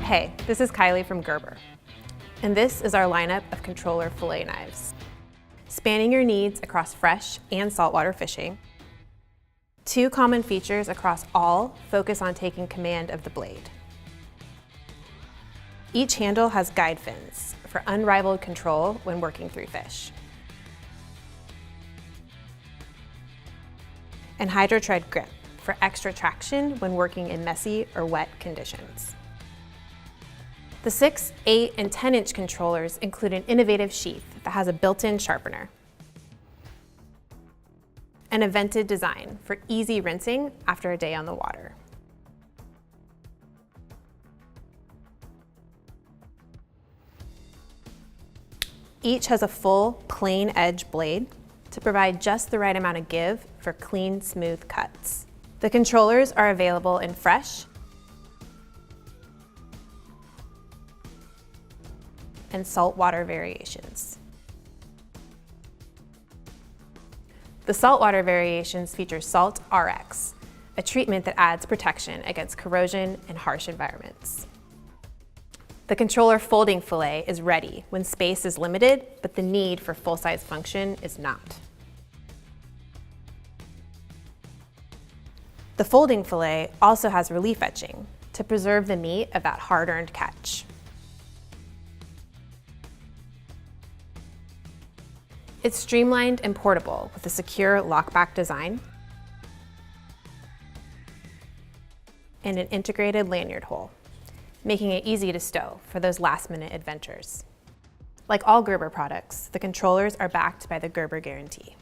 Hey, this is Kylie from Gerber, and this is our lineup of controller fillet knives. Spanning your needs across fresh and saltwater fishing, two common features across all focus on taking command of the blade. Each handle has guide fins for unrivaled control when working through fish. And Hydro-Tread grip for extra traction when working in messy or wet conditions. The 6, 8, and 10-inch controllers include an innovative sheath that has a built-in sharpener and a vented design for easy rinsing after a day on the water. Each has a full, plain edge blade to provide just the right amount of give for clean, smooth cuts. The controllers are available in fresh and saltwater variations. The saltwater variations feature Salt RX, a treatment that adds protection against corrosion in harsh environments. The controller folding fillet is ready when space is limited, but the need for full-size function is not. The folding fillet also has relief etching to preserve the meat of that hard-earned catch. It's streamlined and portable with a secure lockback design and an integrated lanyard hole, making it easy to stow for those last-minute adventures. Like all Gerber products, the controllers are backed by the Gerber guarantee.